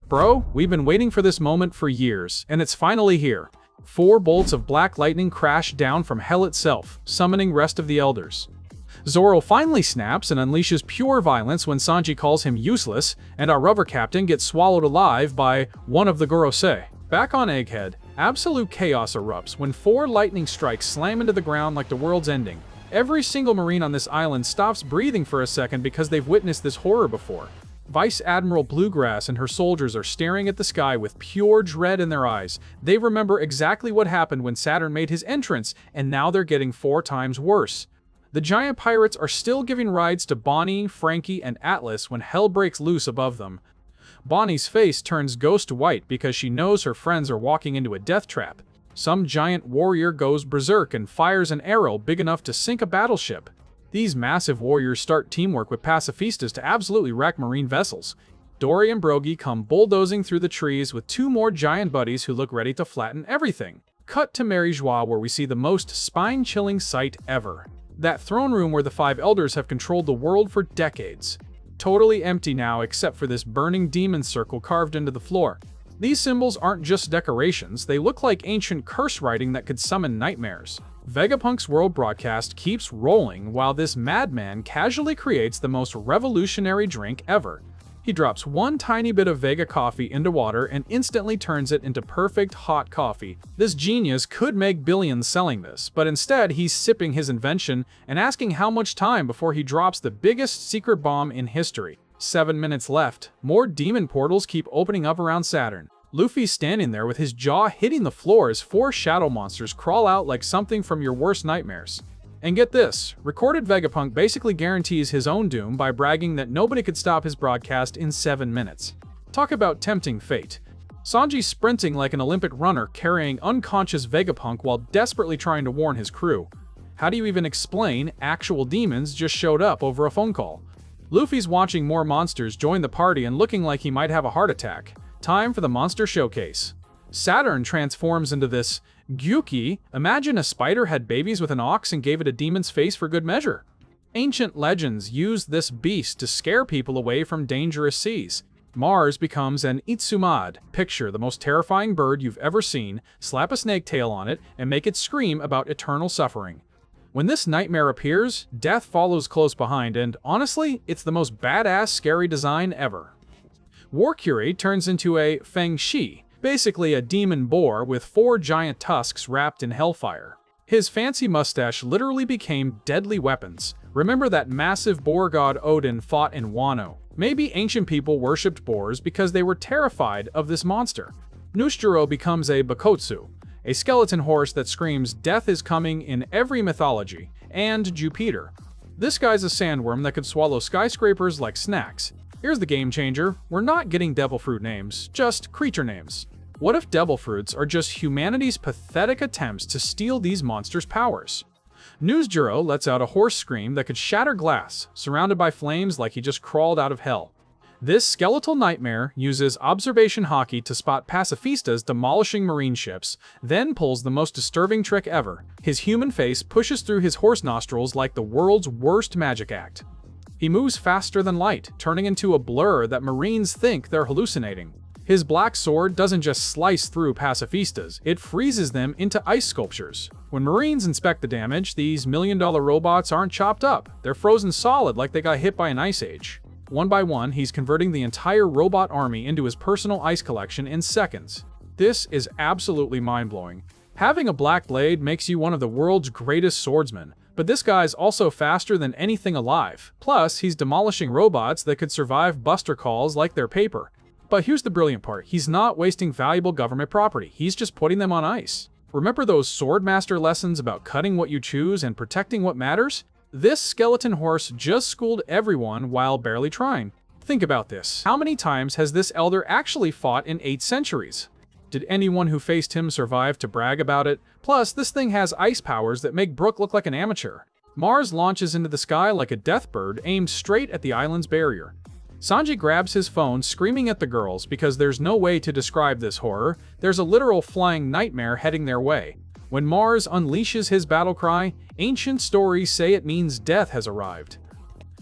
Bro, we've been waiting for this moment for years, and it's finally here. 4 bolts of black lightning crash down from hell itself, summoning rest of the elders. Zoro finally snaps and unleashes pure violence when Sanji calls him useless, and our rubber captain gets swallowed alive by one of the Gorosei. Back on Egghead, absolute chaos erupts when 4 lightning strikes slam into the ground like the world's ending. Every single Marine on this island stops breathing for a second because they've witnessed this horror before. Vice Admiral Bluegrass and her soldiers are staring at the sky with pure dread in their eyes. They remember exactly what happened when Saturn made his entrance, and now they're getting 4 times worse. The giant pirates are still giving rides to Bonnie, Frankie, and Atlas when hell breaks loose above them. Bonnie's face turns ghost white because she knows her friends are walking into a death trap. Some giant warrior goes berserk and fires an arrow big enough to sink a battleship. These massive warriors start teamwork with pacifistas to absolutely wreck marine vessels. Dory and Brogy come bulldozing through the trees with 2 more giant buddies who look ready to flatten everything. Cut to Mary Joie, where we see the most spine-chilling sight ever. That throne room where the 5 elders have controlled the world for decades. Totally empty now except for this burning demon circle carved into the floor. These symbols aren't just decorations, they look like ancient curse writing that could summon nightmares. Vegapunk's world broadcast keeps rolling while this madman casually creates the most revolutionary drink ever. He drops 1 tiny bit of Vega coffee into water and instantly turns it into perfect hot coffee. This genius could make billions selling this, but instead he's sipping his invention and asking how much time before he drops the biggest secret bomb in history. 7 minutes left. More demon portals keep opening up around Saturn. Luffy's standing there with his jaw hitting the floor as 4 shadow monsters crawl out like something from your worst nightmares. And get this, recorded Vegapunk basically guarantees his own doom by bragging that nobody could stop his broadcast in 7 minutes. Talk about tempting fate. Sanji's sprinting like an Olympic runner carrying unconscious Vegapunk while desperately trying to warn his crew. How do you even explain actual demons just showed up over a phone call? Luffy's watching more monsters join the party and looking like he might have a heart attack. Time for the monster showcase. Saturn transforms into this Gyuki. Imagine a spider had babies with an ox and gave it a demon's face for good measure. Ancient legends use this beast to scare people away from dangerous seas. Mars becomes an Itsumad. Picture the most terrifying bird you've ever seen, slap a snake tail on it, and make it scream about eternal suffering. When this nightmare appears, death follows close behind, and honestly, it's the most badass scary design ever. Warcury turns into a Feng Shi, basically a demon boar with 4 giant tusks wrapped in hellfire. His fancy mustache literally became deadly weapons. Remember that massive boar god Odin fought in Wano. Maybe ancient people worshipped boars because they were terrified of this monster. Nushjuro becomes a Bakotsu, a skeleton horse that screams death is coming in every mythology, and Jupiter. This guy's a sandworm that could swallow skyscrapers like snacks. Here's the game changer, we're not getting devil fruit names, just creature names. What if devil fruits are just humanity's pathetic attempts to steal these monsters' powers? Newsjuro lets out a horse scream that could shatter glass, surrounded by flames like he just crawled out of hell. This skeletal nightmare uses observation hockey to spot pacifistas demolishing marine ships, then pulls the most disturbing trick ever. His human face pushes through his horse nostrils like the world's worst magic act. He moves faster than light, turning into a blur that Marines think they're hallucinating. His black sword doesn't just slice through pacifistas, it freezes them into ice sculptures. When Marines inspect the damage, these million-dollar robots aren't chopped up, they're frozen solid like they got hit by an ice age. One by one, he's converting the entire robot army into his personal ice collection in seconds. This is absolutely mind-blowing. Having a black blade makes you one of the world's greatest swordsmen, but this guy's also faster than anything alive. Plus, he's demolishing robots that could survive buster calls like they're paper. But here's the brilliant part, he's not wasting valuable government property, he's just putting them on ice. Remember those Swordmaster lessons about cutting what you choose and protecting what matters? This skeleton horse just schooled everyone while barely trying. Think about this, how many times has this elder actually fought in 8 centuries? Did anyone who faced him survive to brag about it? Plus, this thing has ice powers that make Brook look like an amateur. Mars launches into the sky like a death bird aimed straight at the island's barrier. Sanji grabs his phone, screaming at the girls because there's no way to describe this horror. There's a literal flying nightmare heading their way. When Mars unleashes his battle cry, ancient stories say it means death has arrived.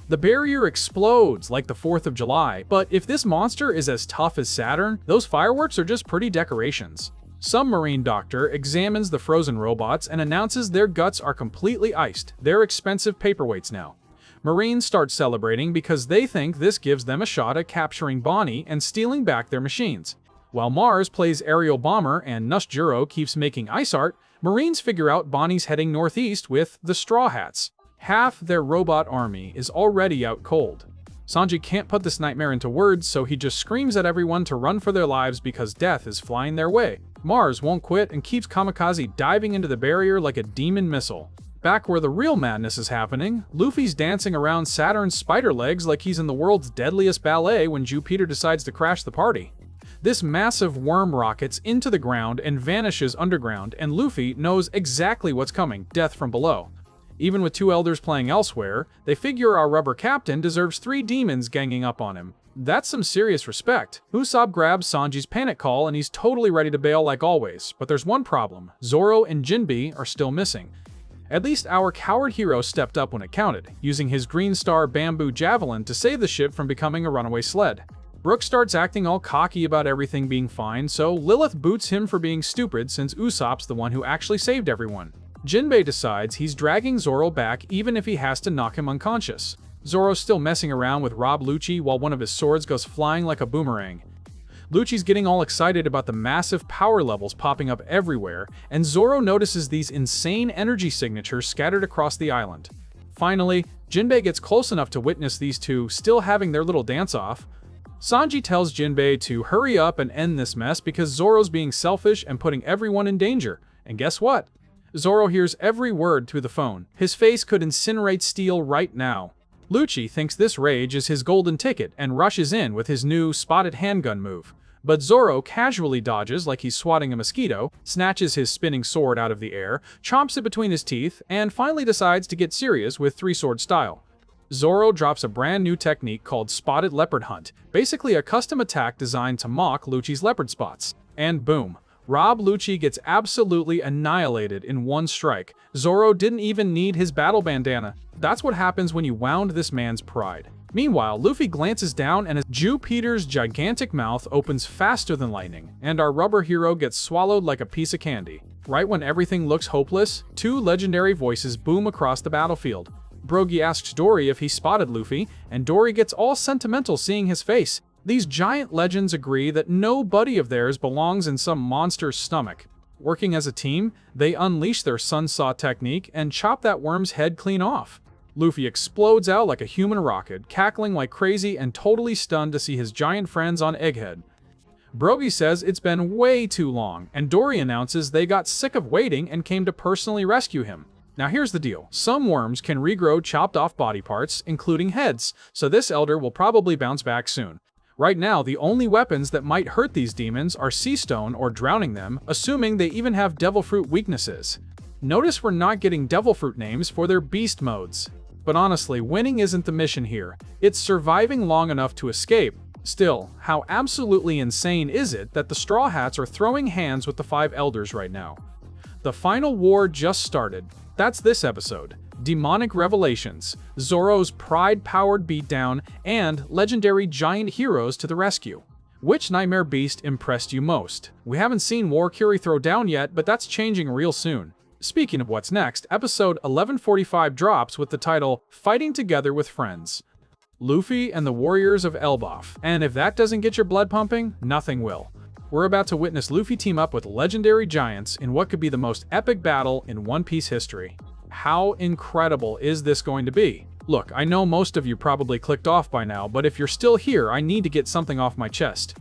The barrier explodes like the 4th of July, but if this monster is as tough as Saturn, those fireworks are just pretty decorations. Some marine doctor examines the frozen robots and announces their guts are completely iced. They're expensive paperweights now. Marines start celebrating because they think this gives them a shot at capturing Bonnie and stealing back their machines. While Mars plays aerial bomber and Nushjuro keeps making ice art, Marines figure out Bonnie's heading northeast with the Straw Hats. Half their robot army is already out cold. Sanji can't put this nightmare into words, so he just screams at everyone to run for their lives because death is flying their way. Mars won't quit and keeps Kamikaze diving into the barrier like a demon missile. Back where the real madness is happening, Luffy's dancing around Saturn's spider legs like he's in the world's deadliest ballet when Jupiter decides to crash the party. This massive worm rockets into the ground and vanishes underground, and Luffy knows exactly what's coming, death from below. Even with 2 elders playing elsewhere, they figure our rubber captain deserves 3 demons ganging up on him. That's some serious respect. Usopp grabs Sanji's panic call and he's totally ready to bail like always, but there's one problem. Zoro and Jinbe are still missing. At least our coward hero stepped up when it counted, using his Green Star bamboo javelin to save the ship from becoming a runaway sled. Brook starts acting all cocky about everything being fine, so Lilith boots him for being stupid since Usopp's the one who actually saved everyone. Jinbe decides he's dragging Zoro back even if he has to knock him unconscious. Zoro's still messing around with Rob Lucci while one of his swords goes flying like a boomerang. Lucci's getting all excited about the massive power levels popping up everywhere, and Zoro notices these insane energy signatures scattered across the island. Finally, Jinbe gets close enough to witness these two still having their little dance-off. Sanji tells Jinbe to hurry up and end this mess because Zoro's being selfish and putting everyone in danger. And guess what? Zoro hears every word through the phone. His face could incinerate steel right now. Lucci thinks this rage is his golden ticket and rushes in with his new spotted handgun move. But Zoro casually dodges like he's swatting a mosquito, snatches his spinning sword out of the air, chomps it between his teeth, and finally decides to get serious with 3-sword style. Zoro drops a brand new technique called Spotted Leopard Hunt, basically a custom attack designed to mock Lucci's leopard spots. And boom. Rob Lucci gets absolutely annihilated in one strike. Zoro didn't even need his battle bandana. That's what happens when you wound this man's pride. Meanwhile, Luffy glances down and Jupiter's gigantic mouth opens faster than lightning, and our rubber hero gets swallowed like a piece of candy. Right when everything looks hopeless, 2 legendary voices boom across the battlefield. Brogy asks Dory if he spotted Luffy, and Dory gets all sentimental seeing his face. These giant legends agree that no buddy of theirs belongs in some monster's stomach. Working as a team, they unleash their sunsaw technique and chop that worm's head clean off. Luffy explodes out like a human rocket, cackling like crazy and totally stunned to see his giant friends on Egghead. Brogy says it's been way too long, and Dory announces they got sick of waiting and came to personally rescue him. Now here's the deal. Some worms can regrow chopped off body parts, including heads, so this elder will probably bounce back soon. Right now, the only weapons that might hurt these demons are sea stone or drowning them, assuming they even have devil fruit weaknesses. Notice we're not getting devil fruit names for their beast modes. But honestly, winning isn't the mission here. It's surviving long enough to escape. Still, how absolutely insane is it that the Straw Hats are throwing hands with the 5 elders right now? The final war just started. That's this episode. Demonic revelations, Zoro's pride-powered beatdown, and legendary giant heroes to the rescue. Which nightmare beast impressed you most? We haven't seen War Curie throw down yet, but that's changing real soon. Speaking of what's next, episode 1145 drops with the title, Fighting Together with Friends. Luffy and the Warriors of Elbaf. And if that doesn't get your blood pumping, nothing will. We're about to witness Luffy team up with legendary giants in what could be the most epic battle in One Piece history. How incredible is this going to be? Look, I know most of you probably clicked off by now, but if you're still here, I need to get something off my chest.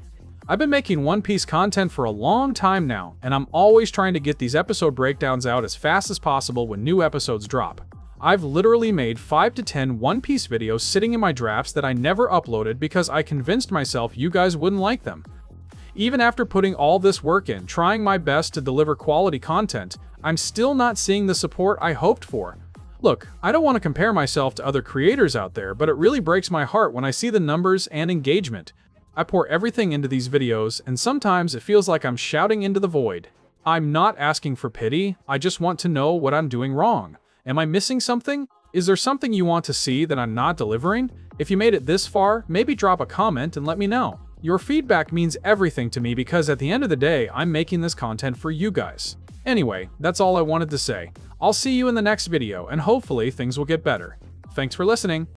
I've been making One Piece content for a long time now, and I'm always trying to get these episode breakdowns out as fast as possible when new episodes drop. I've literally made 5 to 10 One Piece videos sitting in my drafts that I never uploaded because I convinced myself you guys wouldn't like them. Even after putting all this work in, trying my best to deliver quality content, I'm still not seeing the support I hoped for. Look, I don't want to compare myself to other creators out there, but it really breaks my heart when I see the numbers and engagement. I pour everything into these videos, and sometimes it feels like I'm shouting into the void. I'm not asking for pity, I just want to know what I'm doing wrong. Am I missing something? Is there something you want to see that I'm not delivering? If you made it this far, maybe drop a comment and let me know. Your feedback means everything to me because at the end of the day, I'm making this content for you guys. Anyway, that's all I wanted to say. I'll see you in the next video and hopefully things will get better. Thanks for listening.